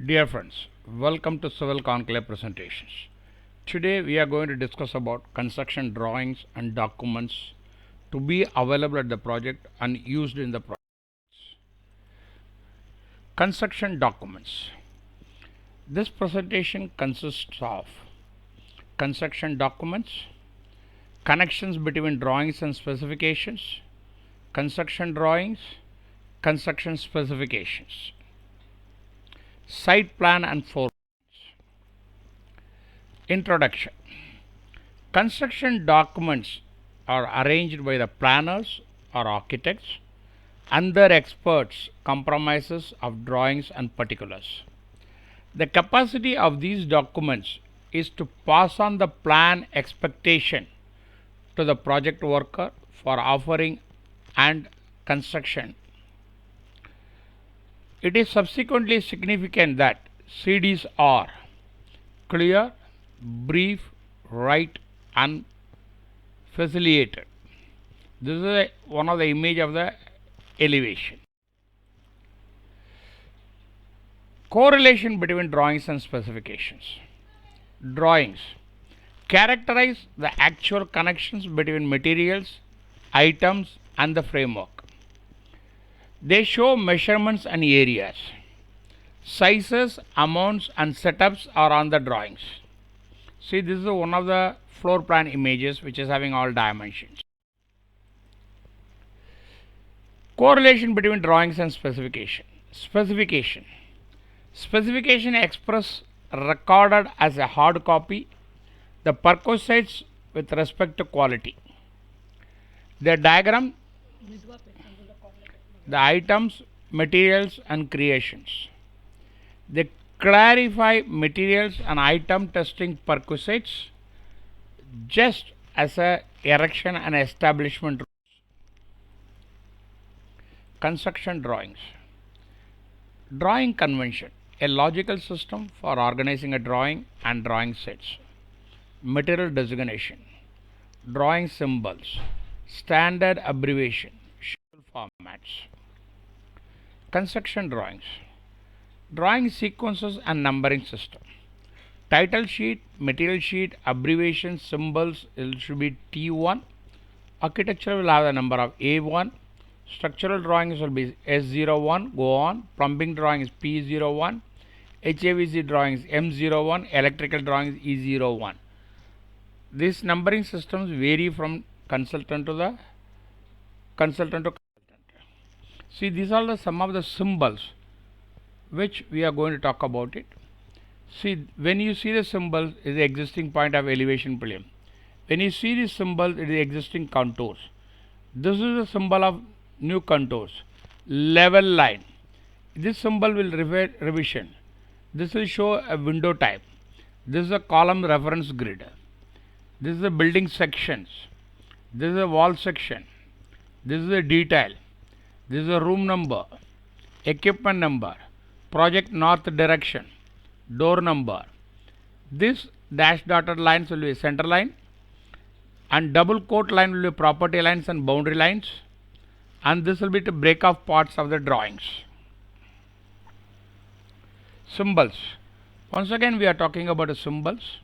Dear friends, welcome to Civil Conclave presentations. Today we are going to discuss about construction drawings and documents to be available at the project and used in the project. Construction documents. This presentation consists of construction documents, connections between drawings and specifications, construction drawings, construction specifications, site plan and floor plans. Introduction. Construction documents are arranged by the planners or architects and their experts compromises of drawings and particulars. The capacity of these documents is to pass on the plan expectation to the project worker for offering and construction. It is subsequently significant that CDs are clear, brief, right and facilitated. This is one of the image of the elevation. Correlation between drawings and specifications. Drawings characterize the actual connections between materials, items and the framework. They show measurements and areas. Sizes, amounts and setups are on the drawings. See, this is one of the floor plan images which is having all dimensions. Correlation between drawings and specification. Specification express recorded as a hard copy the perquisites with respect to quality. The diagram the items, materials and creations. They clarify materials and item testing perquisites just as a erection and establishment rules. Construction drawings. Drawing convention, a logical system for organizing a drawing and drawing sets. Material designation, drawing symbols, standard abbreviation, formats. Construction drawings. Drawing sequences and numbering system. Title sheet, material sheet, abbreviation, symbols it should be T1. Architecture will have the number of A1. Structural drawings will be S01. Go on. Plumbing drawing is P01. HAVC drawing is M01. Electrical drawing is E01. These numbering systems vary from consultant to consultant. See, these are some of the symbols which we are going to talk about it. See, when you see the symbol is the existing point of elevation plane. When you see this symbol, it is the existing contours. This is the symbol of new contours. Level line. This symbol will revision. This will show a window type. This is a column reference grid. This is the building sections. This is a wall section. This is a detail. This is a room number, equipment number, project north direction, door number. This dash dotted lines will be a center line and double quote line will be property lines and boundary lines, and this will be to break off parts of the drawings. Symbols. Once again we are talking about the symbols.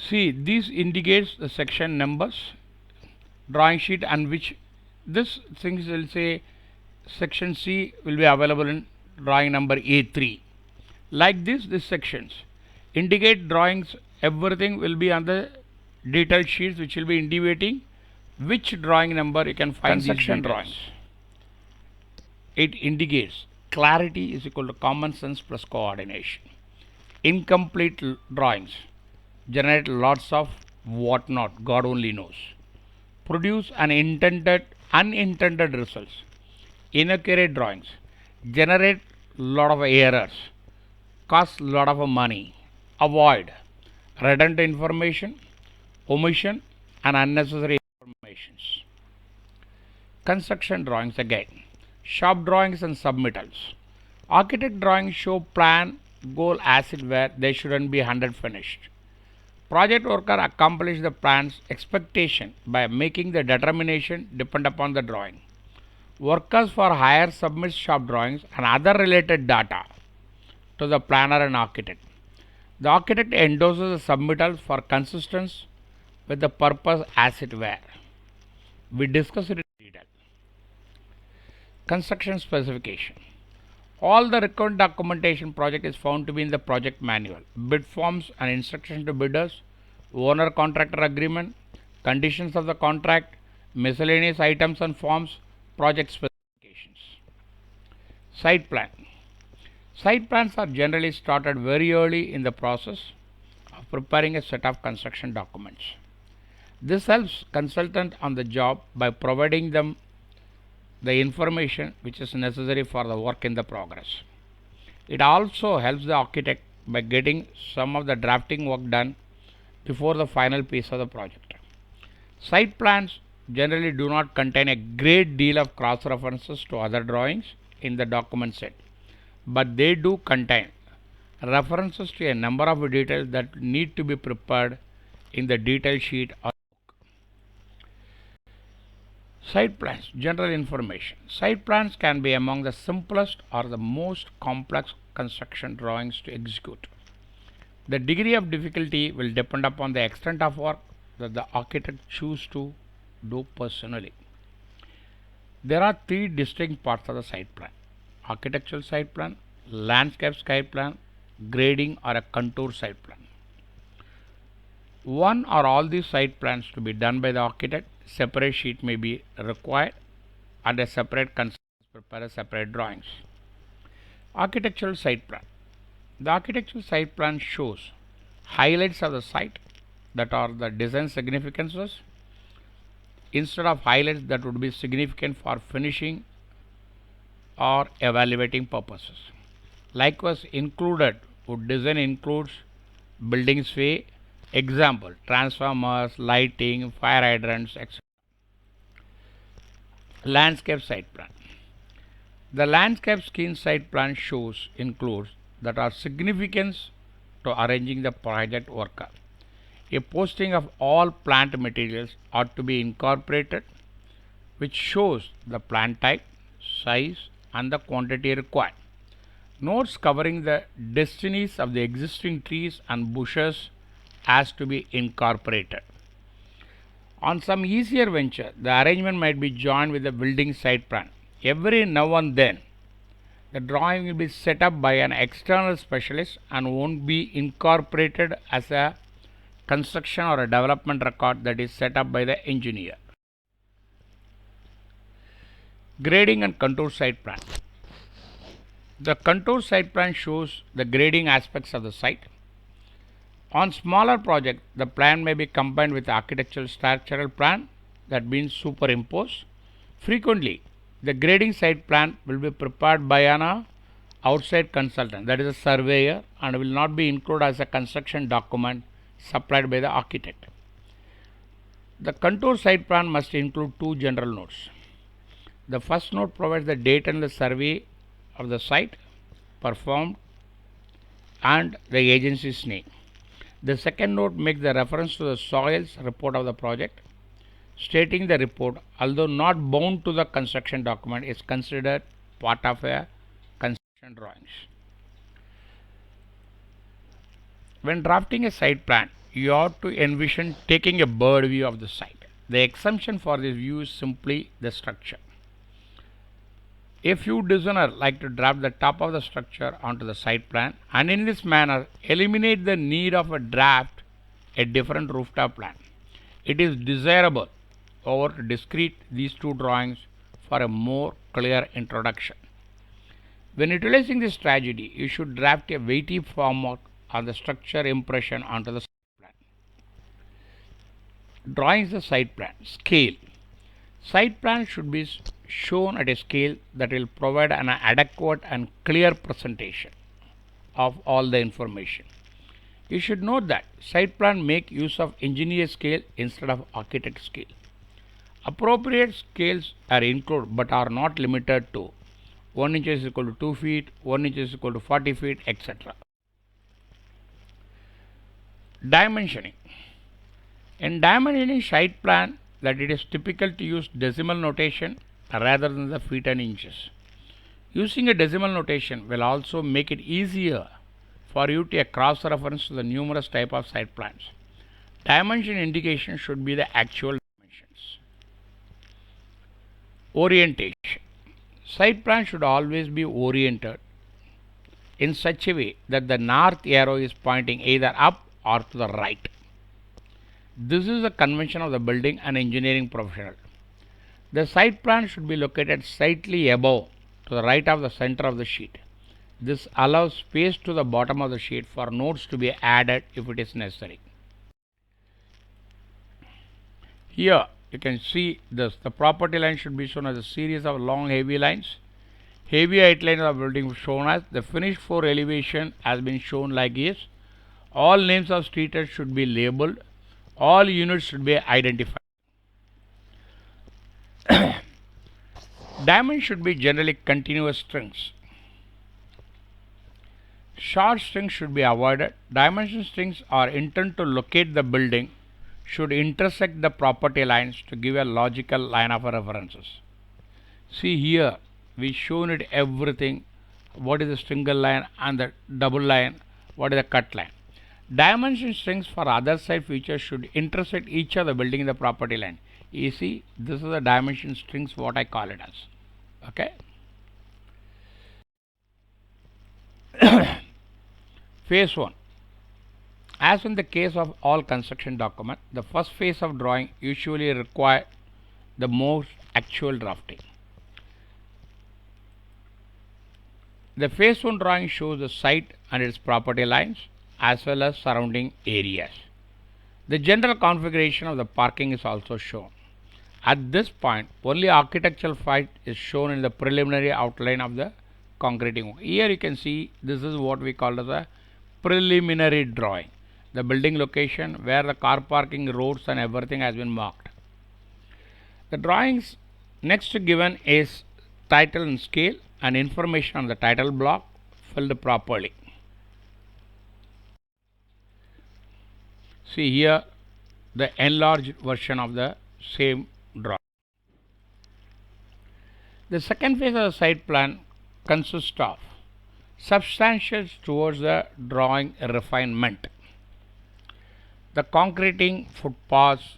See, this indicates the section numbers, drawing sheet, and which this things will say section C will be available in drawing number A3. Like this, these sections indicate drawings, everything will be on the detailed sheets which will be indicating which drawing number you can find section drawings. It indicates clarity is equal to common sense plus coordination. Incomplete drawings generate lots of whatnot, God only knows. Produce unintended results. Inaccurate drawings generate lot of errors, cost lot of money. Avoid redundant information, omission and unnecessary informations. Construction drawings again. Shop drawings and submittals. Architect drawings show plan, goal as it were, they shouldn't be 100 finished. Project worker accomplished the plan's expectation by making the determination depend upon the drawing. Workers for hire submit shop drawings and other related data to the planner and architect. The architect endorses the submittals for consistency with the purpose as it were. We discuss it in detail. Construction specification. All the required documentation project is found to be in the project manual. Bid forms and instructions to bidders, owner contractor agreement, conditions of the contract, miscellaneous items and forms, project specifications. Site plan. Site plans are generally started very early in the process of preparing a set of construction documents. This helps consultant on the job by providing them the information which is necessary for the work in the progress. It also helps the architect by getting some of the drafting work done before the final piece of the project. Site plans generally do not contain a great deal of cross references to other drawings in the document set, but they do contain references to a number of details that need to be prepared in the detail sheet or site plans. General information. Site plans can be among the simplest or the most complex construction drawings to execute. The degree of difficulty will depend upon the extent of work that the architect chooses to do personally. There are three distinct parts of the site plan: architectural site plan, landscape site plan, grading or a contour site plan. One or all these site plans to be done by the architect. Separate sheet may be required and a separate consultant prepare separate drawings. Architectural site plan. The architectural site plan shows highlights of the site that are the design significances instead of highlights that would be significant for finishing or evaluating purposes. Likewise, included would design includes building sway, example transformers, lighting, fire hydrants, etc. Landscape site plan. The landscape scheme site plan shows includes that are significant to arranging the project worker. A posting of all plant materials ought to be incorporated, which shows the plant type, size and the quantity required. Notes covering the destinies of the existing trees and bushes has to be incorporated. On some easier venture, the arrangement might be joined with the building site plan. Every now and then, the drawing will be set up by an external specialist and won't be incorporated as a construction or a development record that is set up by the engineer. Grading and contour site plan. The contour site plan shows the grading aspects of the site. On smaller projects, the plan may be combined with the architectural structural plan, that means superimposed. Frequently, the grading site plan will be prepared by an outside consultant, that is a surveyor, and will not be included as a construction document supplied by the architect. The contour site plan must include two general notes. The first note provides the date and the survey of the site performed and the agency's name. The second note makes the reference to the soils report of the project, stating the report, although not bound to the construction document, is considered part of a construction drawings. When drafting a site plan, you ought to envision taking a bird view of the site. The exemption for this view is simply the structure. A few designers like to draft the top of the structure onto the site plan and in this manner eliminate the need of a draft a different rooftop plan. It is desirable over to discrete these two drawings for a more clear introduction. When utilizing this strategy, you should draft a weighty format on the structure impression onto the site plan. Drawings the site plan. Scale. Site plan should be shown at a scale that will provide an adequate and clear presentation of all the information. You should note that site plan make use of engineer scale instead of architect scale. Appropriate scales are included but are not limited to 1 inch is equal to 2 feet, 1 inch is equal to 40 feet, etc. Dimensioning. In dimensioning site plan, that it is typical to use decimal notation rather than the feet and inches. Using a decimal notation will also make it easier for you to cross-reference to the numerous type of site plans. Dimension indication should be the actual dimensions. Orientation. Site plan should always be oriented in such a way that the north arrow is pointing either up or to the right. This is the convention of the building and engineering professional. The site plan should be located slightly above to the right of the center of the sheet. This allows space to the bottom of the sheet for notes to be added if it is necessary. Here you can see this. The property line should be shown as a series of long heavy lines. Heavy outline of the building shown as the finished floor elevation has been shown like this. All names of streets should be labeled. All units should be identified. Diamonds should be generally continuous strings. Short strings should be avoided. Dimension strings are intended to locate the building, should intersect the property lines to give a logical line of references. See here, we shown it everything. What is the single line and the double line? What is the cut line? Dimension strings for other side features should intersect each of the building in the property line. You see, this is the dimension strings, what I call it as. Okay. Phase 1. As in the case of all construction documents, the first phase of drawing usually requires the most actual drafting. The phase 1 drawing shows the site and its property lines as well as surrounding areas. The general configuration of the parking is also shown. At this point, only architectural site is shown in the preliminary outline of the concreting work. Here you can see this is what we call as a preliminary drawing. The building location where the car parking, roads and everything has been marked. The drawings next given is title and scale and information on the title block filled properly. See here the enlarged version of the same drawing. The second phase of the site plan consists of substantials towards the drawing refinement. The concreting, footpaths,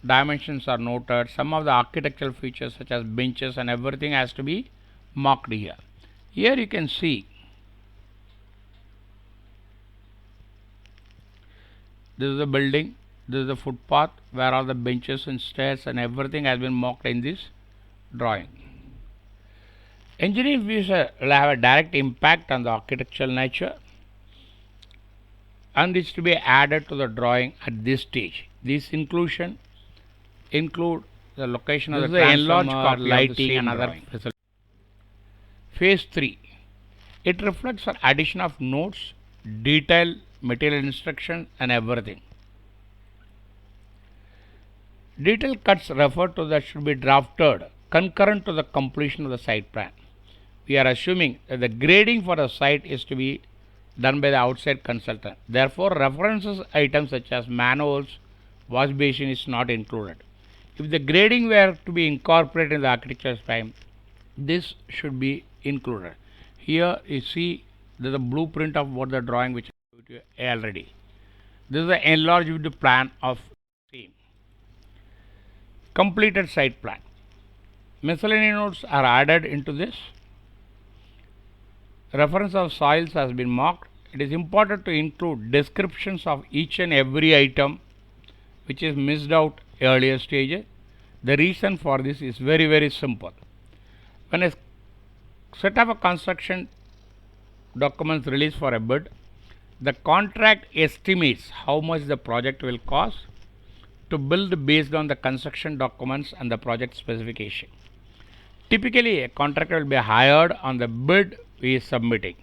dimensions are noted. Some of the architectural features such as benches and everything has to be marked here. Here you can see this is the building, this is the footpath where all the benches and stairs and everything has been marked in this drawing. Engineering views will have a direct impact on the architectural nature and is to be added to the drawing at this stage. These include the location of the transformer, lighting and other facilities. Phase 3. It reflects an addition of notes, detail, material instructions and everything. Detail cuts referred to that should be drafted concurrent to the completion of the site plan. We are assuming that the grading for the site is to be done by the outside consultant. Therefore, references items such as manholes, wash basin is not included. If the grading were to be incorporated in the architectural plan, this should be included. Here you see there is a blueprint of what the drawing which I showed you already. This is the enlarged plan of same. Completed site plan. Miscellaneous notes are added into this. Reference of soils has been marked. It is important to include descriptions of each and every item which is missed out earlier stages. The reason for this is very simple. When a set of a construction documents released for a bid, the contract estimates how much the project will cost to build based on the construction documents and the project specification. Typically, a contractor will be hired on the bid he is submitting.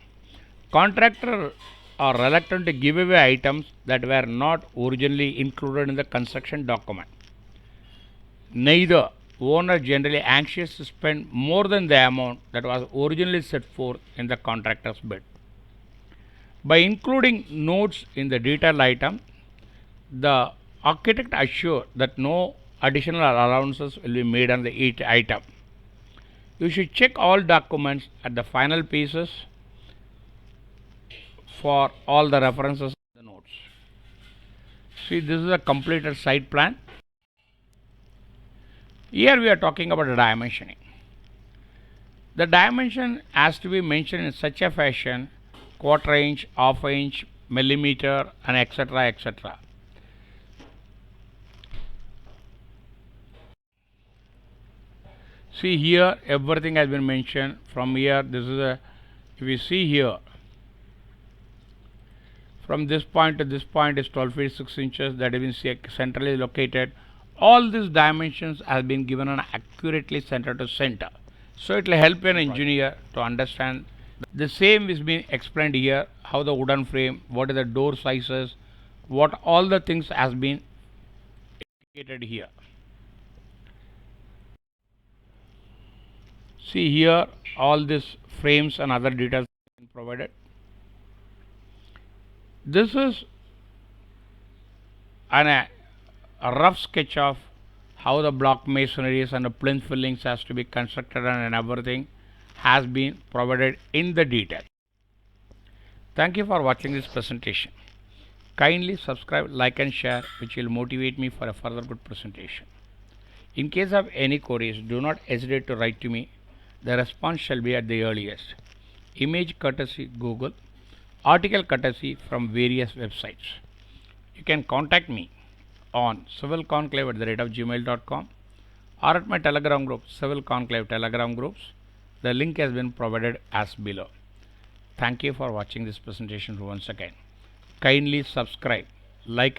Contractors are reluctant to give away items that were not originally included in the construction document. Neither owner generally anxious to spend more than the amount that was originally set forth in the contractor's bid. By including notes in the detailed item, the architect assures that no additional allowances will be made on the each item. You should check all documents at the final pieces for all the references and the notes. See, this is a completed site plan. Here we are talking about the dimensioning. The dimension has to be mentioned in such a fashion: quarter inch, half inch, millimeter, and etc. etc. See here, everything has been mentioned. From here, this is a, if you see here, from this point to this point is 12 feet 6 inches, that has been centrally located. All these dimensions have been given on accurately center to center. So it will help an engineer to understand. The same is being explained here, how the wooden frame, what are the door sizes, what all the things has been indicated here. See here, all these frames and other details have been provided. This is a rough sketch of how the block masonries and the plinth fillings has to be constructed, and everything has been provided in the detail. Thank you for watching this presentation. Kindly subscribe, like and share, which will motivate me for a further good presentation. In case of any queries, do not hesitate to write to me. The response shall be at the earliest. Image courtesy Google, article courtesy from various websites. You can contact me on civilconclave@gmail.com or at my Telegram group, Civil Conclave Telegram groups. The link has been provided as below. Thank you for watching this presentation once again. Kindly subscribe, like